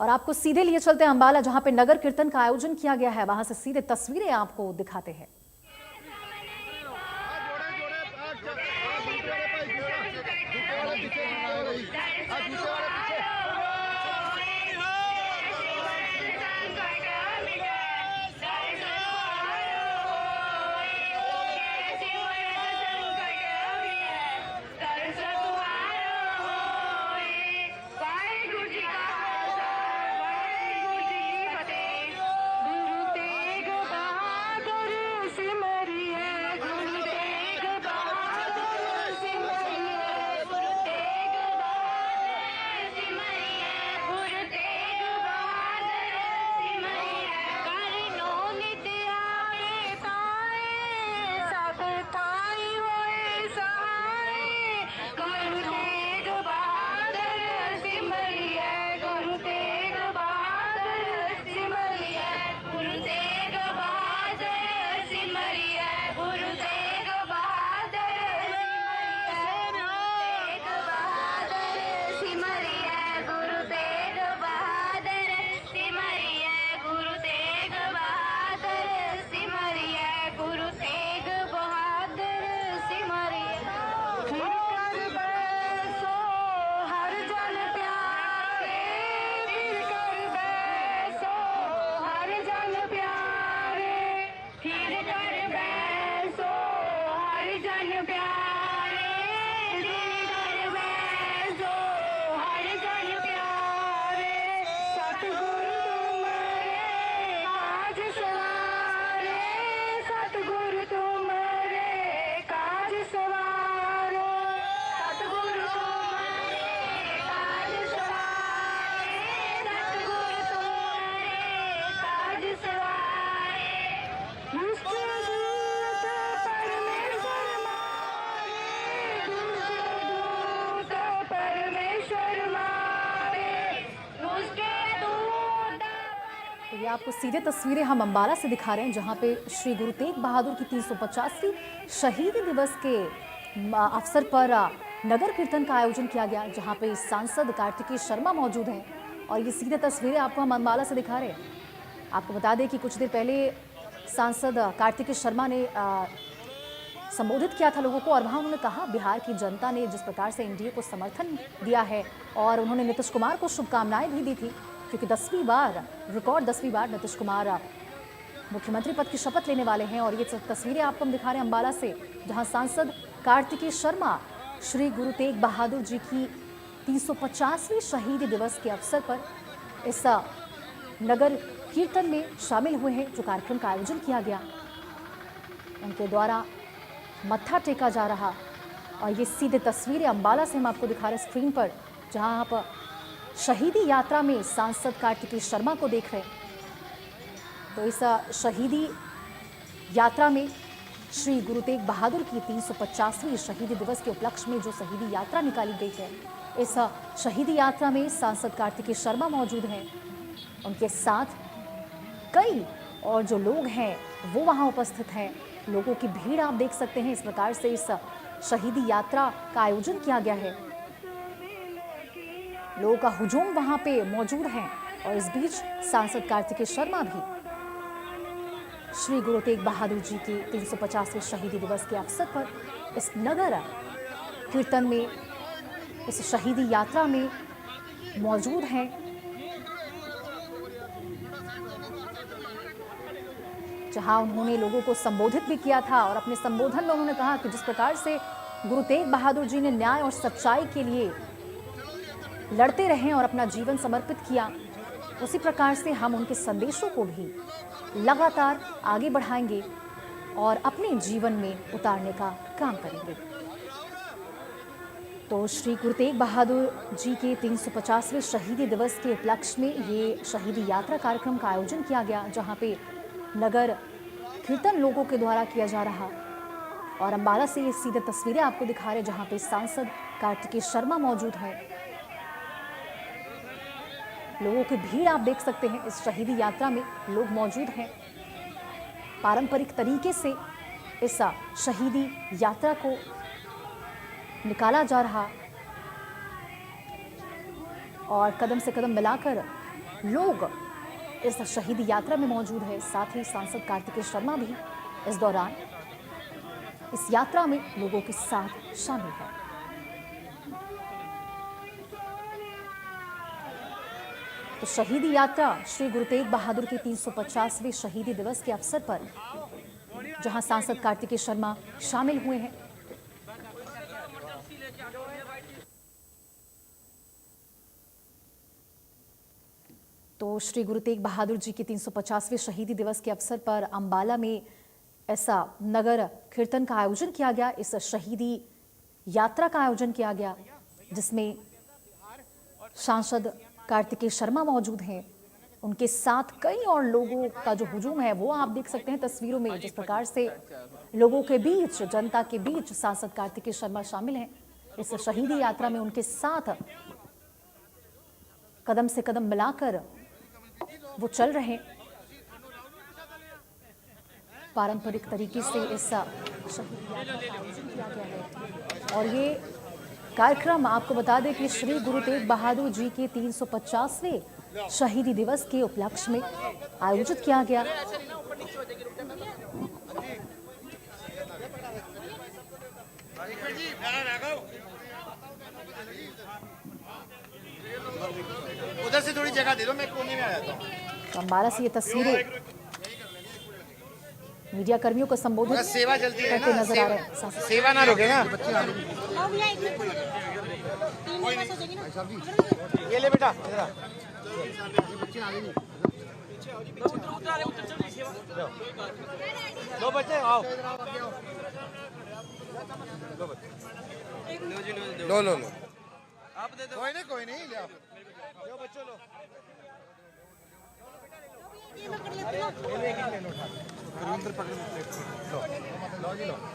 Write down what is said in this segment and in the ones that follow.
और आपको सीधे लिए चलते हैं अंबाला, जहां पे नगर कीर्तन का आयोजन किया गया है। वहां से सीधे तस्वीरें आपको दिखाते हैं। तो ये आपको सीधे तस्वीरें हम अंबाला से दिखा रहे हैं, जहां पे श्री गुरु तेग बहादुर की 350वीं शहीदी दिवस के अवसर पर नगर कीर्तन का आयोजन किया गया, जहां पे सांसद कार्तिकेय शर्मा मौजूद हैं। और ये सीधे तस्वीरें आपको हम अंबाला से दिखा रहे हैं। आपको बता दें कि कुछ देर पहले सांसद कार्तिकेय शर्मा ने संबोधित किया था लोगों को, और वहां उन्होंने कहा बिहार की जनता ने जिस प्रकार से एनडीए को समर्थन दिया है, और उन्होंने नीतीश कुमार को शुभकामनाएं भी दी थी, क्योंकि 10वीं बार नीतीश कुमार मुख्यमंत्री पद की शपथ लेने वाले हैं। और ये तस्वीरें आपको हम दिखा रहे हैं अंबाला से, जहां सांसद कार्तिकेय शर्मा श्री गुरु तेग बहादुर जी की 350वीं शहीदी दिवस के अवसर पर इस नगर कीर्तन में शामिल हुए हैं, जो कार्यक्रम का आयोजन किया गया। उनके द्वारा मत्था टेका जा रहा, और ये सीधे तस्वीरें अंबाला से हम आपको दिखा रहे हैं स्क्रीन पर, जहां आप शहीदी यात्रा में सांसद कार्तिकेय शर्मा को देख रहे हैं। तो इस शहीदी यात्रा में श्री गुरु तेग बहादुर की 350वीं शहीदी दिवस के उपलक्ष्य में जो शहीदी यात्रा निकाली गई है, इस शहीदी यात्रा में सांसद कार्तिकेय शर्मा मौजूद हैं। उनके साथ कई और जो लोग हैं वो वहां उपस्थित हैं। लोगों की भीड़ आप देख सकते हैं। इस प्रकार से इस शहीदी यात्रा का आयोजन किया गया है। लोगों का हुजूम वहां पे मौजूद है, और इस बीच सांसद कार्तिकेय शर्मा भी श्री गुरु तेग बहादुर जी की 350वें शहीदी दिवस के अवसर पर इस नगर कीर्तन में, इस शहीदी यात्रा में मौजूद हैं। जहां उन्होंने लोगों को संबोधित भी किया था, और अपने संबोधन में उन्होंने कहा कि जिस प्रकार से गुरु तेग बहादुर जी ने न्याय और सच्चाई के लिए लड़ते रहे और अपना जीवन समर्पित किया, उसी प्रकार से हम उनके संदेशों को भी लगातार आगे बढ़ाएंगे और अपने जीवन में उतारने का काम करेंगे। तो श्री गुरु तेग बहादुर जी के 350वें शहीदी दिवस के उपलक्ष्य में ये शहीदी यात्रा कार्यक्रम का आयोजन किया गया, जहां पे नगर कीर्तन लोगों के द्वारा किया जा रहा। और अंबाला से ये सीधे तस्वीरें आपको दिखा रहे, जहां पे सांसद कार्तिकेय शर्मा मौजूद है। लोगों की भीड़ आप देख सकते हैं। इस शहीदी यात्रा में लोग मौजूद हैं। पारंपरिक तरीके से इस शहीदी यात्रा को निकाला जा रहा, और कदम से कदम मिलाकर लोग इस शहीदी यात्रा में मौजूद है। साथ ही सांसद कार्तिकेय शर्मा भी इस दौरान इस यात्रा में लोगों के साथ शामिल है। तो शहीदी यात्रा श्री गुरु तेग बहादुर के 350वें शहीदी दिवस के अवसर पर जहां सांसद कार्तिकेय शर्मा शामिल हुए हैं। तो श्री गुरु तेग बहादुर जी के 350वें शहीदी दिवस के अवसर पर अंबाला में ऐसा नगर कीर्तन का आयोजन किया गया। इस शहीदी यात्रा का आयोजन किया गया जिसमें सांसद कार्तिकेय शर्मा मौजूद हैं। उनके साथ कई और लोगों का जो हुजूम है वो आप देख सकते हैं तस्वीरों में। जिस प्रकार से लोगों के बीच, जनता के बीच सांसद कार्तिकेय शर्मा शामिल हैं इस शहीदी यात्रा में, उनके साथ कदम से कदम मिलाकर वो चल रहे। पारंपरिक तरीके से इस शहीदी यात्रा का आयोजन किया गया है। और ये कार्यक्रम आपको बता दें कि श्री गुरु तेग बहादुर जी के 350वें शहीदी दिवस के उपलक्ष्य में आयोजित किया गया। उधर से थोड़ी जगह दे दो, मैं कोने में आ जाता हूं। तो अंबाला से ये तस्वीरें मीडिया कर्मियों को संबोधित सेवा चलती है करते ना, नजर आ रहे हैं। सेवा ना रोके ना। ये ले बेटा, दो बच्चे आओ, लो लो लो, आप दे दो। कोई नहीं ले आओ, लो बच्चों लो।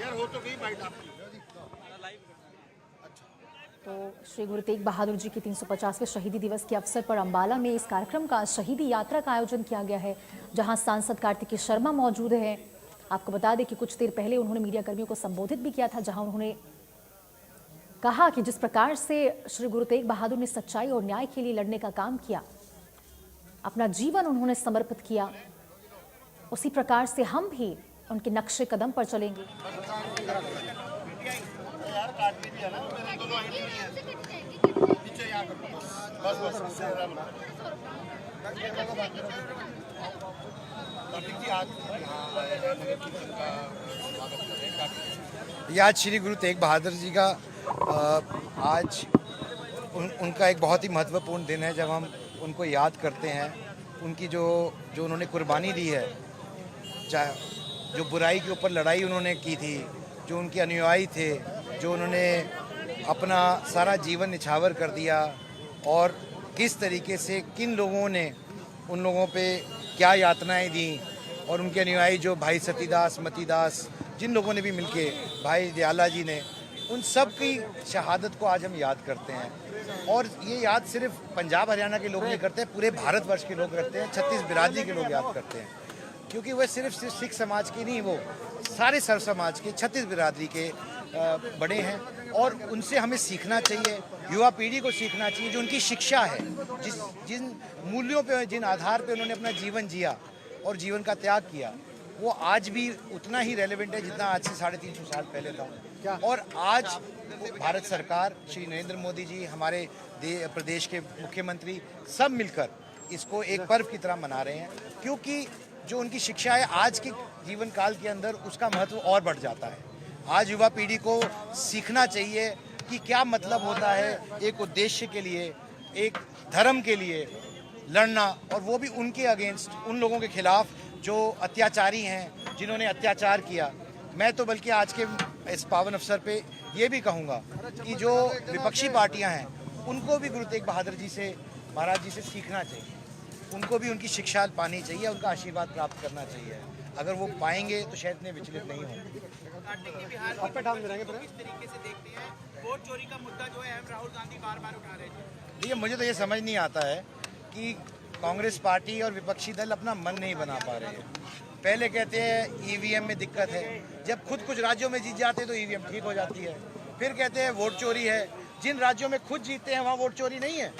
यार हो तो गई बाइट आपकी। तो श्री गुरु तेग बहादुर जी के 350वें शहीदी दिवस के अवसर पर अंबाला में इस कार्यक्रम का शहीदी यात्रा का आयोजन किया गया है जहां सांसद कार्तिकेय शर्मा मौजूद हैं। आपको बता दें कि कुछ देर पहले उन्होंने मीडिया कर्मियों को संबोधित भी किया था, जहां उन्होंने कहा कि जिस प्रकार से श्री गुरु तेग बहादुर ने सच्चाई और न्याय के लिए लड़ने का काम किया, अपना जीवन उन्होंने समर्पित किया, उसी प्रकार से हम भी उनके नक्शे कदम पर चलेंगे। आज श्री गुरु तेग बहादुर जी का आज उनका एक बहुत ही महत्वपूर्ण दिन है, जब हम उनको याद करते हैं। उनकी जो उन्होंने कुर्बानी दी है, चाहे जो बुराई के ऊपर लड़ाई उन्होंने की थी, जो उनके अनुयायी थे, जो उन्होंने अपना सारा जीवन निछावर कर दिया, और किस तरीके से किन लोगों ने उन लोगों पे क्या यातनाएं दी, और उनके अनुयायी जो भाई सतीदास, मतीदास, जिन लोगों ने भी मिलके, भाई दयाला जी ने, उन सब की शहादत को आज हम याद करते हैं। और ये याद सिर्फ पंजाब हरियाणा के लोग नहीं करते, पूरे भारतवर्ष के लोग करते हैं, 36 बिरादरी के लोग याद करते हैं, क्योंकि वह सिर्फ सिख समाज के नहीं, वो सारे सर्व समाज के 36 बिरादरी के बड़े हैं। और उनसे हमें सीखना चाहिए, युवा पीढ़ी को सीखना चाहिए। जो उनकी शिक्षा है, जिन मूल्यों पे, जिन आधार पे उन्होंने अपना जीवन जिया और जीवन का त्याग किया, वो आज भी उतना ही रेलेवेंट है जितना आज से 350 साल पहले था। और आज भारत सरकार, श्री नरेंद्र मोदी जी, हमारे प्रदेश के मुख्यमंत्री, सब मिलकर इसको एक पर्व की तरह मना रहे हैं, क्योंकि जो उनकी शिक्षा है आज के जीवन काल के अंदर, उसका महत्व और बढ़ जाता है। आज युवा पीढ़ी को सीखना चाहिए कि क्या मतलब होता है एक उद्देश्य के लिए, एक धर्म के लिए लड़ना, और वो भी उनके अगेंस्ट, उन लोगों के खिलाफ जो अत्याचारी हैं, जिन्होंने अत्याचार किया। मैं तो बल्कि आज के इस पावन अवसर पे ये भी कहूँगा कि जो विपक्षी पार्टियां हैं, उनको भी गुरु तेग बहादुर जी से, महाराज जी से सीखना चाहिए। उनको भी उनकी शिक्षा पानी चाहिए, उनका आशीर्वाद प्राप्त करना चाहिए। अगर वो पाएंगे तो शायद इतने विचलित नहीं होंगे। वोट चोरी का मुद्दा जो है राहुल गांधी बार-बार उठा रहे हैं। देखिए, मुझे तो ये समझ नहीं आता है कि कांग्रेस पार्टी और विपक्षी दल अपना मन नहीं बना पा रहे हैं। पहले कहते हैं ईवीएम में दिक्कत है, जब खुद कुछ राज्यों में जीत जाते तो ईवीएम ठीक हो जाती है। फिर कहते हैं वोट चोरी है, जिन राज्यों में खुद जीतते हैं वहाँ वोट चोरी नहीं है।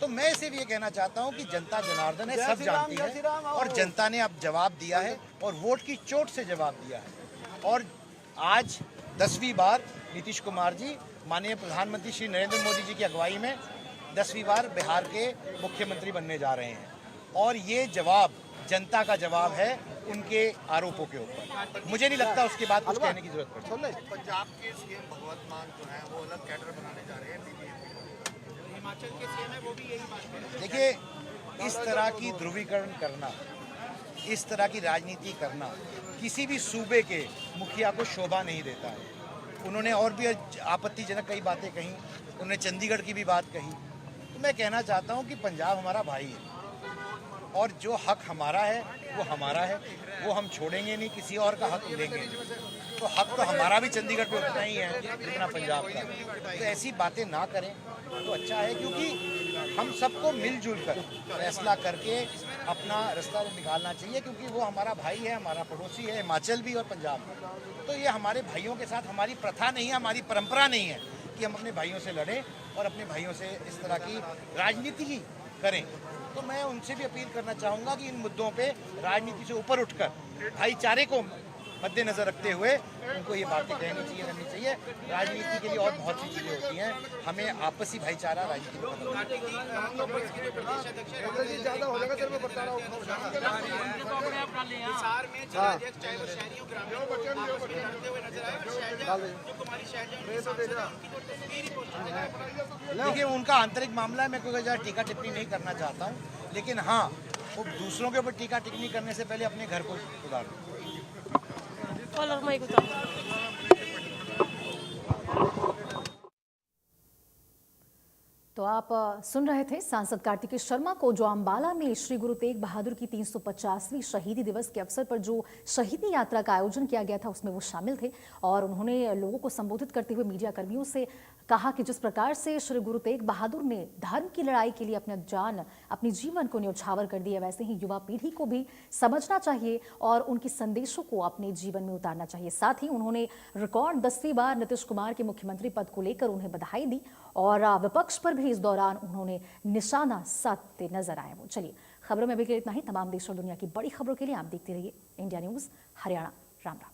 तो मैं सिर्फ ये कहना चाहता हूँ कि जनता जनार्दन है, सब जानती है और जनता ने अब जवाब दिया है और वोट की चोट से जवाब दिया है। और आज 10वीं बार नीतीश कुमार जी माननीय प्रधानमंत्री श्री नरेंद्र मोदी जी की अगुवाई में 10वीं बार बिहार के मुख्यमंत्री बनने जा रहे हैं और ये जवाब जनता का जवाब है उनके आरोपों के ऊपर। मुझे नहीं लगता उसके बाद कुछ कहने की जरूरत पड़ती। पंजाब के सीएम भगवंत मान जो है वो अलग कैडर बनाने जा रहे हैं बीजेपी। हिमाचल के सीएम है वो भी यही बात कह रहे देखिए, इस तरह की ध्रुवीकरण करना, इस तरह की राजनीति करना किसी भी सूबे के मुखिया को शोभा नहीं देता है। उन्होंने और भी आपत्तिजनक कई बातें कही, उन्होंने चंडीगढ़ की भी बात कही। तो मैं कहना चाहता हूँ कि पंजाब हमारा भाई है और जो हक हमारा है वो हमारा है, वो हम छोड़ेंगे नहीं, किसी और का हक लेंगे। तो हक तो हमारा भी चंडीगढ़ पे उतना ही है जितना पंजाब का। तो ऐसी बातें ना करें तो अच्छा है, क्योंकि हम सबको मिलजुल कर फैसला करके अपना रास्ता निकालना चाहिए, क्योंकि वो हमारा भाई है, हमारा पड़ोसी है, हिमाचल भी और पंजाब भी। तो ये हमारे भाइयों के साथ हमारी प्रथा नहीं है, हमारी परंपरा नहीं है कि हम अपने भाइयों से लड़ें और अपने भाइयों से इस तरह की राजनीति ही करें। तो मैं उनसे भी अपील करना चाहूँगा कि इन मुद्दों पे राजनीति से ऊपर उठकर भाईचारे को मद्देनजर रखते हुए उनको ये बातें करनी चाहिए। राजनीति के लिए और बहुत सी चीज़ें होती हैं, हमें आपसी भाईचारा राजनीति में करना चाहिए। हिसार में जिलाध्यक्ष चाहे वो शहरियों ग्रामीण को आपस में लड़ते हुए नजर आए और शहजाद जो कुमारी शहजाद की सांसद है, उनकी तो तस्वीर ही पोस्टर लगाई। देखिए, उनका आंतरिक मामला है, मैं कोई ज़्यादा टीका टिप्पणी नहीं करना चाहता हूँ, लेकिन हाँ, वो दूसरों के ऊपर टीका टिप्पणी करने से पहले अपने घर को सुधार। तो आप सुन रहे थे सांसद कार्तिकेय शर्मा को, जो अंबाला में श्री गुरु तेग बहादुर की 350वीं शहीदी दिवस के अवसर पर जो शहीदी यात्रा का आयोजन किया गया था उसमें वो शामिल थे। और उन्होंने लोगों को संबोधित करते हुए मीडिया कर्मियों से कहा कि जिस प्रकार से श्री गुरु तेग बहादुर ने धर्म की लड़ाई के लिए अपने जीवन को न्यौछावर कर दिया, वैसे ही युवा पीढ़ी को भी समझना चाहिए और उनके संदेशों को अपने जीवन में उतारना चाहिए। साथ ही उन्होंने रिकॉर्ड 10वीं बार नीतीश कुमार के मुख्यमंत्री पद को लेकर उन्हें बधाई दी और विपक्ष पर भी इस दौरान उन्होंने निशाना साधते नजर आए। वो चलिए, खबरों में अभी के लिए इतना ही। तमाम देश और दुनिया की बड़ी खबरों के लिए आप देखते रहिए इंडिया न्यूज हरियाणा। राम राम।